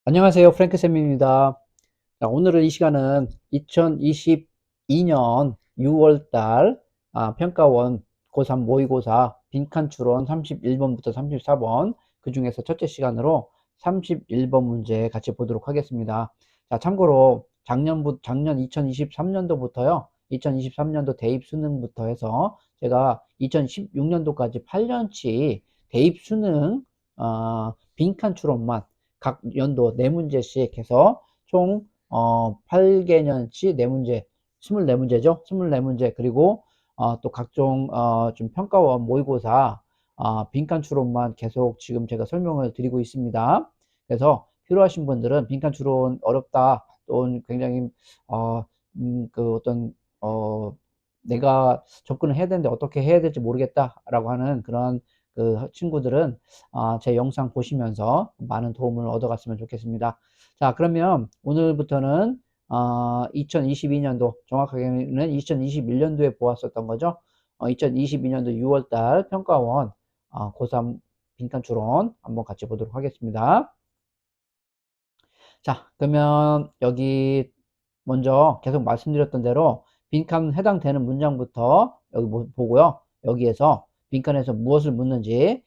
안녕하세요. 프랭크쌤입니다. 자, 오늘은 이 시간은 2022년 6월달 평가원 고3 모의고사 빈칸 추론 31번부터 34번 그 중에서 첫째 시간으로 31번 문제 같이 보도록 하겠습니다. 자, 참고로 작년 2023년도부터요. 2023년도 대입 수능부터 해서 제가 2016년도까지 8년치 대입 수능 빈칸 추론만 각 연도 4문제씩 해서 총 8개년치 4문제, 24문제죠. 24문제 그리고 또 각종 좀 평가원 모의고사 빈칸 추론만 계속 지금 제가 설명을 드리고 있습니다. 그래서 필요하신 분들은 빈칸 추론 어렵다, 또 굉장히 그 어떤 내가 접근을 해야 되는데 어떻게 해야 될지 모르겠다라고 하는 그런 그 친구들은 제 영상 보시면서 많은 도움을 얻어갔으면 좋겠습니다. 자, 그러면 오늘부터는 2022년도, 정확하게는 2021년도에 보았었던 거죠. 2022년도 6월달 평가원 고3 빈칸 추론 한번 같이 보도록 하겠습니다. 자, 그러면 여기 먼저 계속 말씀드렸던 대로 빈칸 해당되는 문장부터 여기 보고요. 여기에서 빈칸에서 무엇을 묻는지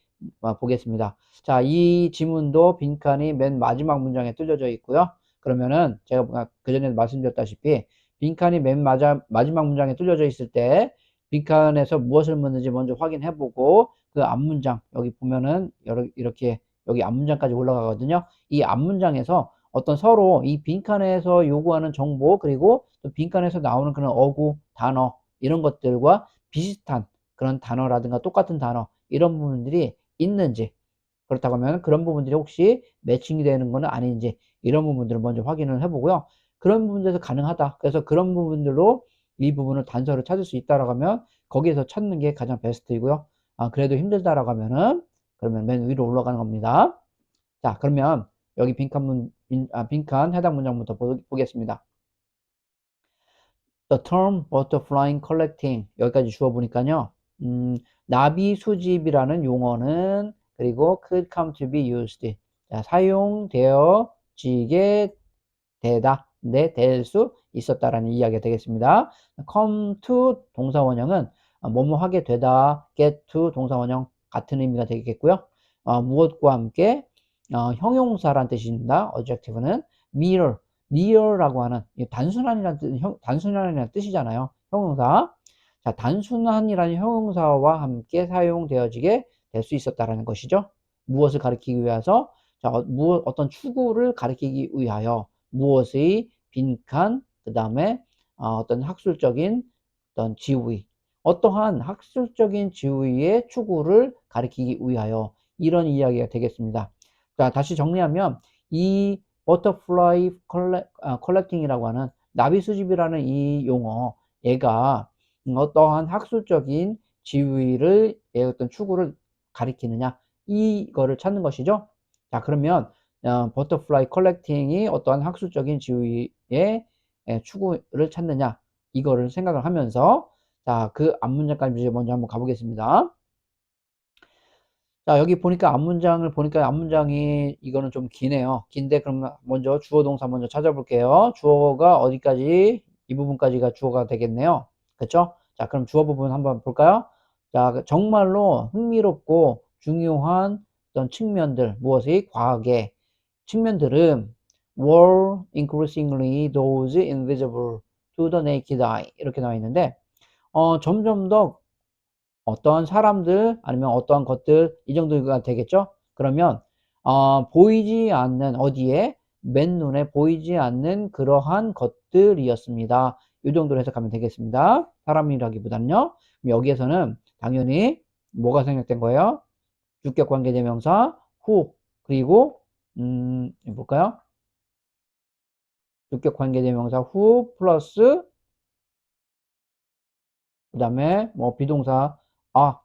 보겠습니다. 자, 이 지문도 빈칸이 맨 마지막 문장에 뚫려져 있고요. 그러면은 제가 그전에 말씀드렸다시피 빈칸이 맨 마지막 문장에 뚫려져 있을 때 빈칸에서 무엇을 묻는지 먼저 확인해 보고 그 앞문장 여기 보면은 이렇게 여기 앞문장까지 올라가거든요. 이 앞문장에서 어떤 서로 이 빈칸에서 요구하는 정보 그리고 또 빈칸에서 나오는 그런 어구, 단어 이런 것들과 비슷한 그런 단어라든가 똑같은 단어 이런 부분들이 있는지, 그렇다고 하면 그런 부분들이 혹시 매칭이 되는 거는 아닌지 이런 부분들을 먼저 확인을 해보고요. 그런 부분들에서 가능하다. 그래서 그런 부분들로 이 부분을 단서를 찾을 수 있다라고 하면 거기에서 찾는 게 가장 베스트이고요. 그래도 힘들다라고 하면은 그러면 맨 위로 올라가는 겁니다. 자, 그러면 여기 빈칸 해당 문장부터 보겠습니다. The term butterfly collecting 여기까지 주어 보니까요. 나비 수집이라는 용어는 그리고 could come to be used. 자, 사용되어지게 되다. 네, 될 수 있었다라는 이야기가 되겠습니다. come to 동사원형은 뭐뭐 하게 되다, get to 동사원형 같은 의미가 되겠고요. 무엇과 함께 형용사란 뜻입니다. adjective는 mirror라고 하는 단순한이라는 뜻이잖아요. 형용사. 자, 단순한이라는 형용사와 함께 사용되어지게 될 수 있었다라는 것이죠. 무엇을 가리키기 위해서? 자, 어떤 추구를 가리키기 위하여 무엇의 빈칸, 그 다음에 어떤 학술적인 어떤 지위, 어떠한 학술적인 지위의 추구를 가리키기 위하여 이런 이야기가 되겠습니다. 자, 다시 정리하면 이 버터플라이 컬렉팅이라고 하는 나비 수집이라는 이 용어, 얘가 어떠한 학술적인 지위를 어떤 추구를 가리키느냐 이거를 찾는 것이죠. 자, 그러면 버터플라이 컬렉팅이 어떠한 학술적인 지위의 추구를 찾느냐 이거를 생각을 하면서 자, 그 앞문장까지 먼저 한번 가보겠습니다. 자, 여기 보니까 앞문장을 보니까 앞문장이 이거는 좀 기네요. 긴데 그럼 먼저 주어 동사 먼저 찾아볼게요. 주어가 어디까지? 이 부분까지가 주어가 되겠네요. 그렇죠? 자, 그럼 주어 부분 한번 볼까요? 자, 정말로 흥미롭고 중요한 어떤 측면들, 무엇이 과학의 측면들은 were increasingly those invisible to the naked eye 이렇게 나와 있는데 점점 더 어떠한 사람들 아니면 어떠한 것들 이 정도가 되겠죠. 그러면 보이지 않는 어디에 맨눈에 보이지 않는 그러한 것들이었습니다. 이 정도로 해석하면 되겠습니다. 사람이라기보다는요. 여기에서는 당연히 뭐가 생략된 거예요? 주격 관계대명사 who 그리고 볼까요? 주격 관계대명사 who 플러스 그 다음에 뭐 비동사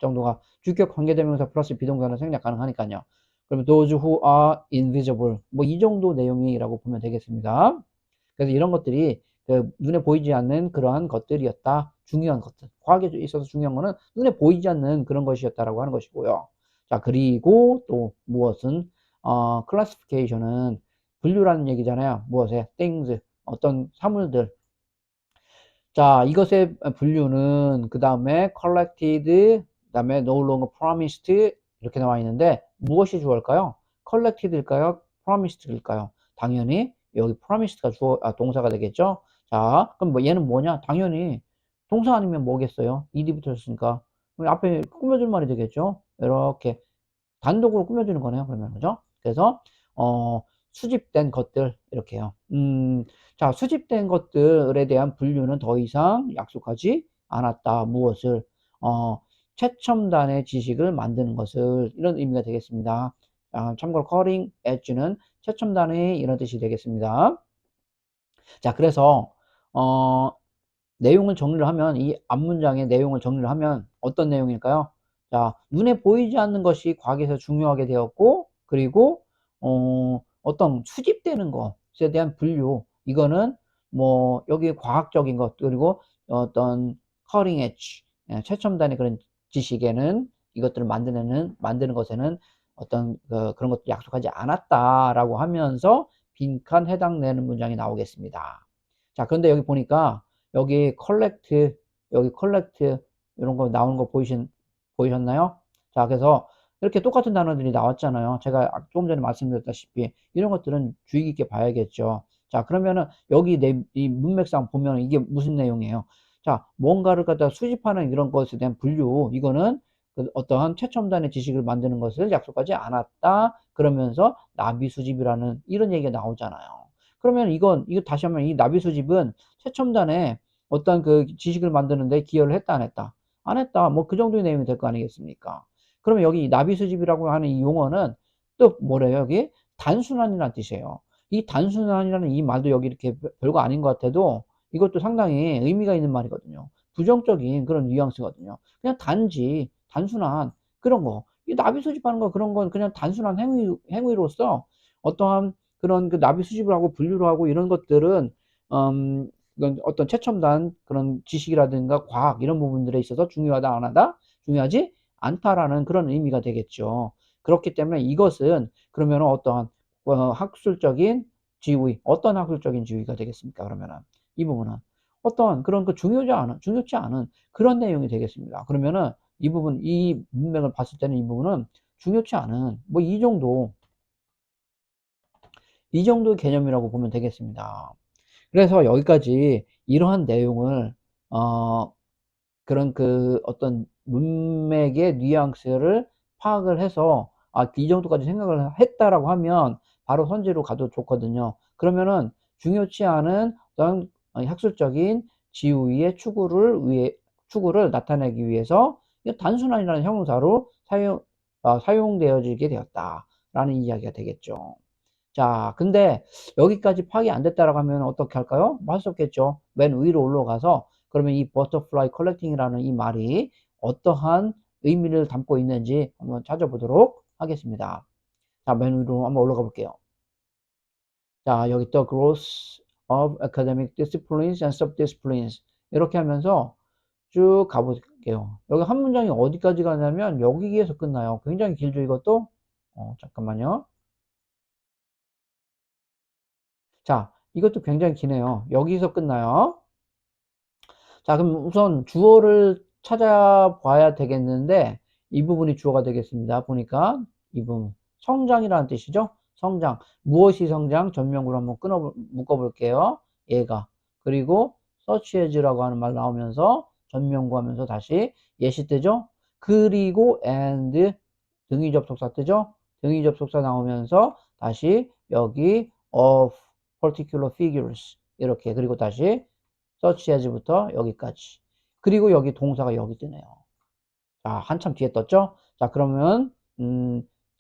정도가 주격 관계대명사 플러스 비동사는 생략 가능하니까요. 그러면 those who are invisible 뭐 이 정도 내용이라고 보면 되겠습니다. 그래서 이런 것들이 그 눈에 보이지 않는 그러한 것들이었다. 중요한 것들. 과학에 있어서 중요한 거는 눈에 보이지 않는 그런 것이었다라고 하는 것이고요. 자, 그리고 또 무엇은 클래시피케이션은 분류라는 얘기잖아요. 무엇에? things, 어떤 사물들. 자, 이것의 분류는 그 다음에 collected, 그 다음에 no longer promised 이렇게 나와 있는데 무엇이 주어일까요? collected일까요? promised일까요? 당연히 여기 promised가 동사가 되겠죠? 자, 그럼 뭐 얘는 뭐냐? 당연히 동사 아니면 뭐겠어요? ed이 붙었으니까 앞에 꾸며줄 말이 되겠죠? 이렇게 단독으로 꾸며주는 거네요. 그러면 그죠? 그래서 수집된 것들 이렇게요. 자, 수집된 것들에 대한 분류는 더 이상 약속하지 않았다. 무엇을? 최첨단의 지식을 만드는 것을 이런 의미가 되겠습니다. 참고로 cutting edge는 최첨단의 이런 뜻이 되겠습니다. 자, 그래서 내용을 정리를 하면 이 앞문장의 내용을 정리를 하면 어떤 내용일까요? 자, 눈에 보이지 않는 것이 과학에서 중요하게 되었고 그리고 어떤 수집되는 것에 대한 분류 이거는 뭐 여기 과학적인 것 그리고 어떤 cutting edge 최첨단의 그런 지식에는 이것들을 만드는 것에는 어떤 그런 것도 약속하지 않았다라고 하면서 빈칸 해당되는 문장이 나오겠습니다. 자, 그런데 여기 보니까 여기 collect, 여기 collect 이런 거 나오는 거 보이셨나요? 자, 그래서 이렇게 똑같은 단어들이 나왔잖아요. 제가 조금 전에 말씀드렸다시피 이런 것들은 주의 깊게 봐야겠죠. 자, 그러면은 여기 이 문맥상 보면 이게 무슨 내용이에요? 자, 뭔가를 갖다 수집하는 이런 것에 대한 분류, 이거는 그 어떠한 최첨단의 지식을 만드는 것을 약속하지 않았다. 그러면서 나비 수집이라는 이런 얘기가 나오잖아요. 그러면 이거 다시 한번 이 나비 수집은 최첨단의 어떤 그 지식을 만드는데 기여를 했다, 안 했다? 안 했다. 뭐 그 정도의 내용이 될 거 아니겠습니까? 그러면 여기 나비 수집이라고 하는 이 용어는 또 뭐래요? 여기 단순한이라는 뜻이에요. 이 단순한이라는 이 말도 여기 이렇게 별거 아닌 것 같아도 이것도 상당히 의미가 있는 말이거든요. 부정적인 그런 뉘앙스거든요. 그냥 단지, 단순한 그런 거. 이 나비 수집하는 거 그런 건 그냥 단순한 행위로서 어떠한 그런 그 나비 수집을 하고 분류를 하고 이런 것들은 이건 어떤 최첨단 그런 지식이라든가 과학 이런 부분들에 있어서 중요하다 안 하다 중요하지 않다라는 그런 의미가 되겠죠. 그렇기 때문에 이것은 그러면 어떠한 학술적인 지위 어떤 학술적인 지위가 되겠습니까? 그러면은 이 부분은 어떤 그런 그 중요치 않은 그런 내용이 되겠습니다. 그러면은 이 부분 이 문맥을 봤을 때는 이 부분은 중요치 않은 뭐 이 정도의 개념이라고 보면 되겠습니다. 그래서 여기까지 이러한 내용을 어 그런 그 어떤 문맥의 뉘앙스를 파악을 해서 이 정도까지 생각을 했다라고 하면 바로 선지로 가도 좋거든요. 그러면은 중요치 않은 어떤 학술적인 지위의 추구를 나타내기 위해서 단순한이라는 형용사로 사용되어지게 되었다라는 이야기가 되겠죠. 자, 근데 여기까지 파악이 안 됐다라고 하면 어떻게 할까요? 뭐 할 수 없겠죠. 맨 위로 올라가서 그러면 이 버터플라이 컬렉팅이라는 이 말이 어떠한 의미를 담고 있는지 한번 찾아보도록 하겠습니다. 자, 맨 위로 한번 올라가 볼게요. 자, 여기 또 growth of academic disciplines and subdisciplines 이렇게 하면서 쭉 가볼게요. 여기 한 문장이 어디까지 가냐면 여기에서 끝나요. 굉장히 길죠, 이것도? 잠깐만요. 자, 이것도 굉장히 기네요. 여기서 끝나요. 자, 그럼 우선 주어를 찾아봐야 되겠는데 이 부분이 주어가 되겠습니다. 보니까 이 부분 성장이라는 뜻이죠. 성장. 무엇이 성장? 전명구로 한번 묶어볼게요. 얘가. 그리고 search as라고 하는 말 나오면서 전명구 하면서 다시 예시 뜨죠. 그리고 and 등위 접속사 뜨죠. 등위 접속사 나오면서 다시 여기 of particular figures 이렇게 그리고 다시 search as부터 여기까지. 그리고 여기 동사가 여기 뜨네요. 자, 한참 뒤에 떴죠? 자, 그러면,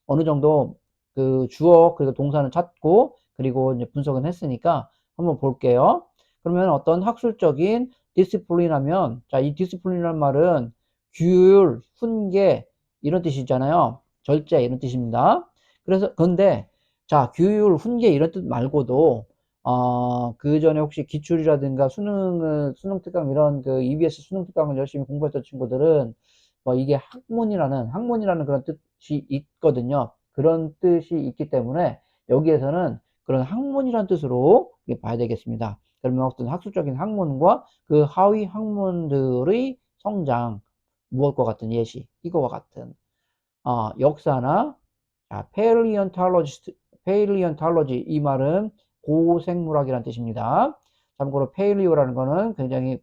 어느 정도 그 주어, 그리고 동사는 찾고, 그리고 이제 분석은 했으니까 한번 볼게요. 그러면 어떤 학술적인 디스플린 하면, 자, 이 디스플린이라는 말은 규율, 훈계, 이런 뜻이잖아요. 절제, 이런 뜻입니다. 그래서, 근데, 자, 규율, 훈계, 이런 뜻 말고도, 그 전에 혹시 기출이라든가 수능 특강 이런 그 EBS 수능 특강을 열심히 공부했던 친구들은 뭐 이게 학문이라는 그런 뜻이 있거든요. 그런 뜻이 있기 때문에 여기에서는 그런 학문이란 뜻으로 봐야 되겠습니다. 그러면 어떤 학술적인 학문과 그 하위 학문들의 성장, 무엇과 같은 예시, 이거와 같은 역사나 paleontology 이 말은 고생물학이라는 뜻입니다. 참고로 paleo라는 거는 굉장히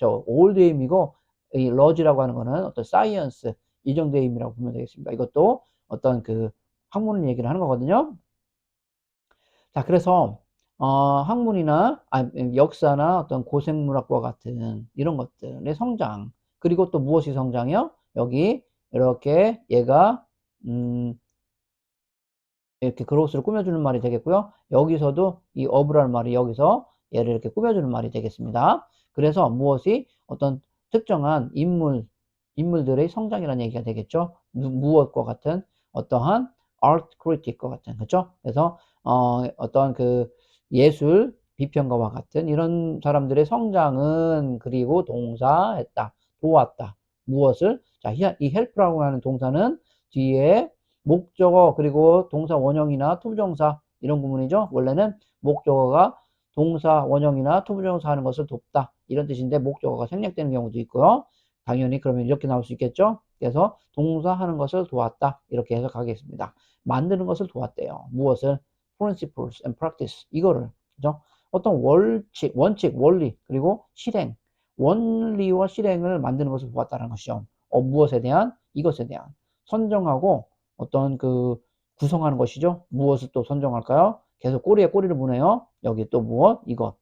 올드의 의미고 이 log라고 하는 거는 어떤 사이언스 이 정도의 의미라고 보면 되겠습니다. 이것도 어떤 그 학문을 얘기를 하는 거거든요. 자, 그래서 학문이나 역사나 어떤 고생물학과 같은 이런 것들의 성장, 그리고 또 무엇이 성장이요? 여기 이렇게 얘가 이렇게 그로스를 꾸며주는 말이 되겠고요. 여기서도 이 of라는 말이 여기서 얘를 이렇게 꾸며주는 말이 되겠습니다. 그래서 무엇이 어떤 특정한 인물들의 성장이라는 얘기가 되겠죠. 무엇과 같은 어떠한 art critic과 같은, 그렇죠? 그래서 어떤 그 예술 비평가와 같은 이런 사람들의 성장은 그리고 동사했다, 도왔다. 무엇을? 자, 이 help라고 하는 동사는 뒤에 목적어 그리고 동사 원형이나 투부정사 이런 구문이죠. 원래는 목적어가 동사 원형이나 투부정사 하는 것을 돕다 이런 뜻인데 목적어가 생략되는 경우도 있고요. 당연히 그러면 이렇게 나올 수 있겠죠. 그래서 동사 하는 것을 도왔다 이렇게 해석하겠습니다. 만드는 것을 도왔대요. 무엇을? principles and practice 이거를, 그죠? 어떤 원칙, 원리 그리고 실행, 원리와 실행을 만드는 것을 도왔다는 것이죠. 무엇에 대한? 이것에 대한 선정하고 어떤 그 구성하는 것이죠. 무엇을 또 선정할까요? 계속 꼬리에 꼬리를 무네요. 여기 또 무엇? 이것.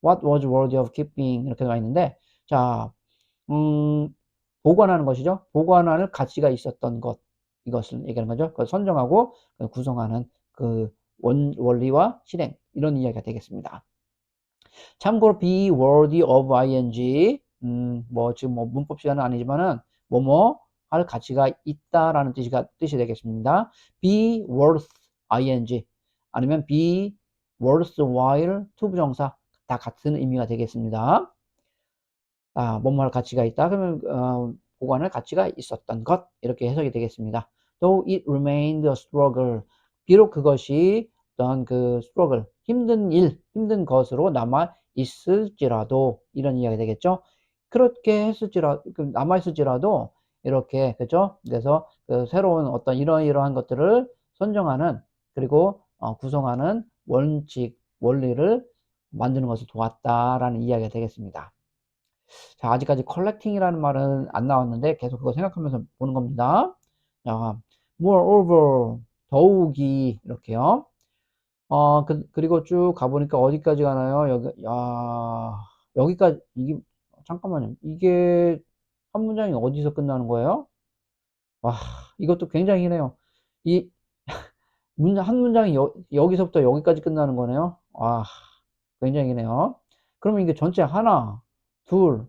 What was worthy of keeping 이렇게 나와 있는데, 자, 보관하는 것이죠. 보관할 가치가 있었던 것, 이것을 얘기하는 거죠. 그걸 선정하고 구성하는 그 원리와 실행 이런 이야기가 되겠습니다. 참고로 be worthy of ing 뭐 지금 뭐 문법 시간은 아니지만은 뭐뭐 할 가치가 있다라는 뜻이 되겠습니다. be worth ing 아니면 be worthwhile 투부정사 다 같은 의미가 되겠습니다. 뭐뭐 할 가치가 있다 그러면 보관할 가치가 있었던 것 이렇게 해석이 되겠습니다. Though it remained a struggle 비록 그것이 어떤 그 struggle 힘든 것으로 남아 있을지라도 이런 이야기가 되겠죠. 그렇게 남아 있을지라도 이렇게 그죠? 그래서 그 새로운 어떤 이러이러한 것들을 선정하는 그리고 구성하는 원칙 원리를 만드는 것을 도왔다라는 이야기가 되겠습니다. 자, 아직까지 컬렉팅이라는 말은 안 나왔는데 계속 그거 생각하면서 보는 겁니다. 자, moreover, 더욱이 이렇게요. 그리고 쭉 가보니까 어디까지 가나요? 여기까지, 잠깐만요. 이게 한 문장이 어디서 끝나는 거예요? 와, 이것도 굉장히 기네요. 이 한 문장이 여기서부터 여기까지 끝나는 거네요. 와, 굉장히 기네요. 그러면 이게 전체 하나, 둘,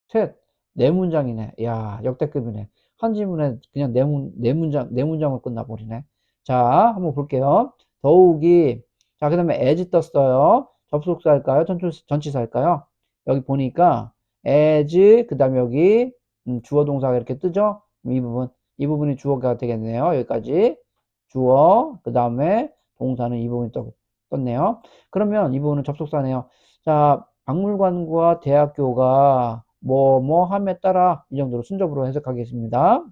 셋, 네 문장이네. 야, 역대급이네. 한 지문에 그냥 네 문장으로 끝나버리네. 자, 한번 볼게요. 더욱이, 자, 그 다음에 as 떴어요. 접속사일까요? 전치사일까요? 여기 보니까 as, 그 다음에 여기, 주어 동사가 이렇게 뜨죠? 이 부분이 주어가 되겠네요. 여기까지. 주어, 그 다음에 동사는 이 부분이 떴네요. 그러면 이 부분은 접속사네요. 자, 박물관과 대학교가 뭐 함에 따라 이 정도로 순접으로 해석하겠습니다.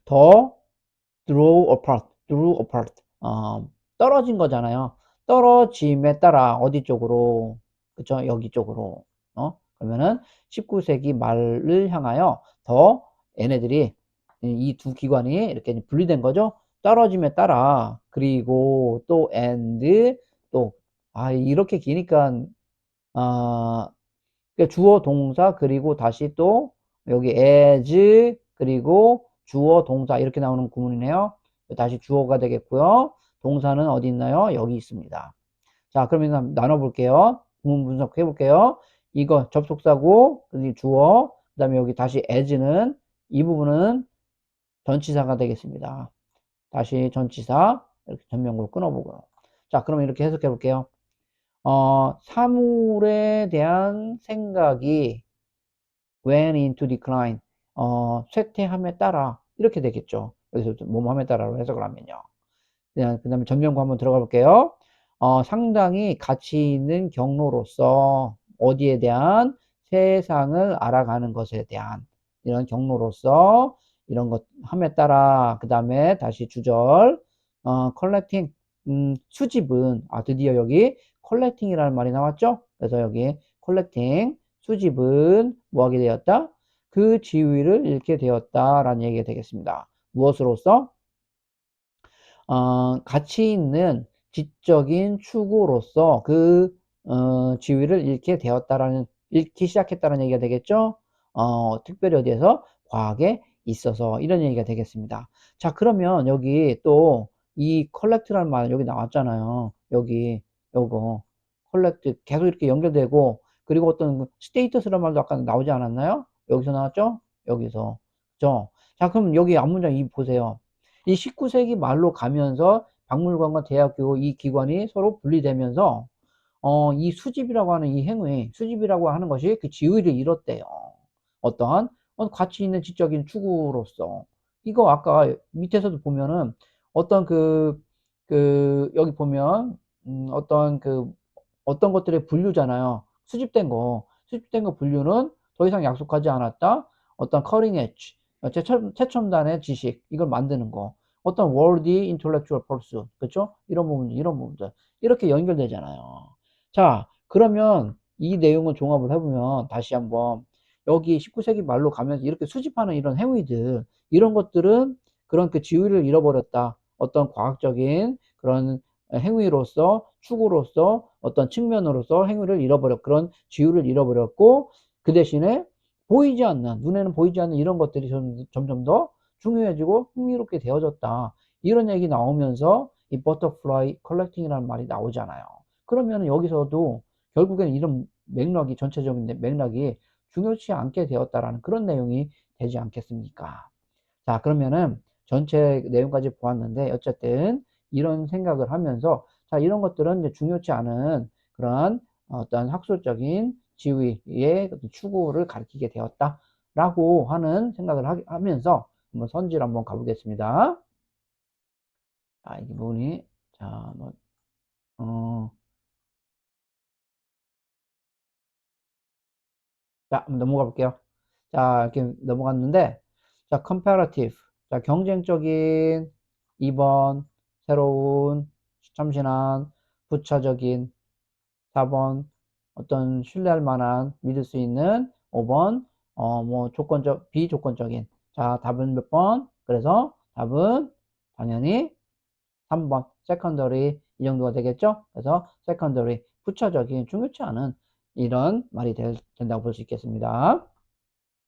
더 drew apart 떨어진 거잖아요. 떨어짐에 따라 어디 쪽으로, 그쵸? 여기 쪽으로. 그러면은 19세기 말을 향하여 더 얘네들이 이 두 기관이 이렇게 분리된 거죠. 떨어짐에 따라 그리고 또 and 또 이렇게 기니까 그러니까 주어 동사 그리고 다시 또 여기 as 그리고 주어 동사 이렇게 나오는 구문이네요. 다시 주어가 되겠고요. 동사는 어디 있나요? 여기 있습니다. 자, 그러면 나눠 볼게요. 구문 분석해 볼게요. 이거 접속사고 그리고 주어 그다음에 여기 다시 as는 이 부분은 전치사가 되겠습니다. 다시 전치사 이렇게 전명구로 끊어보고요. 자, 그러면 이렇게 해석해 볼게요. 사물에 대한 생각이 went into decline, 쇠퇴함에 따라 이렇게 되겠죠. 여기서 뭐뭐함에 따라로 해석을 하면요. 그 다음에 전면구 한번 들어가 볼게요. 상당히 가치 있는 경로로서 어디에 대한 세상을 알아가는 것에 대한 이런 경로로서 이런 것 함에 따라 그 다음에 다시 주절 collecting 수집은 드디어 여기 collecting이라는 말이 나왔죠. 그래서 여기 collecting 수집은 뭐 하게 되었다? 그 지위를 잃게 되었다라는 얘기가 되겠습니다. 무엇으로써? 가치 있는 지적인 추구로서 그 지위를 잃기 시작했다는 얘기가 되겠죠. 특별히 어디에서? 과학에 있어서 이런 얘기가 되겠습니다. 자, 그러면 여기 또 이 컬렉트라는 말 여기 나왔잖아요. 여기 요거 컬렉트 계속 이렇게 연결되고 그리고 어떤 스테이터스라는 말도 아까 나오지 않았나요? 여기서 나왔죠? 여기서. 그죠? 자, 그럼 여기 앞문장 이 보세요. 이 19세기 말로 가면서 박물관과 대학교 이 기관이 서로 분리되면서 이 수집이라고 하는 이 행위, 수집이라고 하는 것이 그 지위를 잃었대요. 어떠한 가치 있는 지적인 추구로서. 이거 아까 밑에서도 보면은 어떤 여기 보면 어떤 것들의 분류잖아요. 수집된 거 분류는 더 이상 약속하지 않았다. 어떤 커링 엣지, 최첨단의 지식, 이걸 만드는 거. 어떤 worthy intellectual pursuit, 그렇죠? 이런 부분들. 이렇게 연결되잖아요. 자, 그러면 이 내용을 종합을 해보면 다시 한번 여기 19세기 말로 가면서 이렇게 수집하는 이런 행위들, 이런 것들은 그런 그 지위를 잃어버렸다. 어떤 과학적인 그런 행위로서, 추구로서, 어떤 측면으로서 행위를 그런 지위를 잃어버렸고, 그 대신에 눈에는 보이지 않는 이런 것들이 점점 더 중요해지고 흥미롭게 되어졌다. 이런 얘기 나오면서 이 버터플라이 컬렉팅이라는 말이 나오잖아요. 그러면 여기서도 결국에는 이런 맥락이, 전체적인 맥락이 중요치 않게 되었다라는 그런 내용이 되지 않겠습니까? 자, 그러면은 전체 내용까지 보았는데, 어쨌든 이런 생각을 하면서, 자, 이런 것들은 이제 중요치 않은 그런 어떤 학술적인 지위의 추구를 가리키게 되었다라고 하는 생각을 하면서 한번 선지를 한번 가보겠습니다. 자, 이 부분이, 자, 뭐, 어, 자, 한번 넘어가 볼게요. 자, 이렇게 넘어갔는데, 자, comparative. 자, 경쟁적인 2번, 새로운, 참신한, 부차적인 4번, 어떤 신뢰할 만한, 믿을 수 있는 5번, 뭐, 비조건적인. 자, 답은 몇 번? 그래서 답은 당연히 3번, secondary. 이 정도가 되겠죠? 그래서 secondary, 부차적인, 중요치 않은 이런 말이 된다고 볼 수 있겠습니다.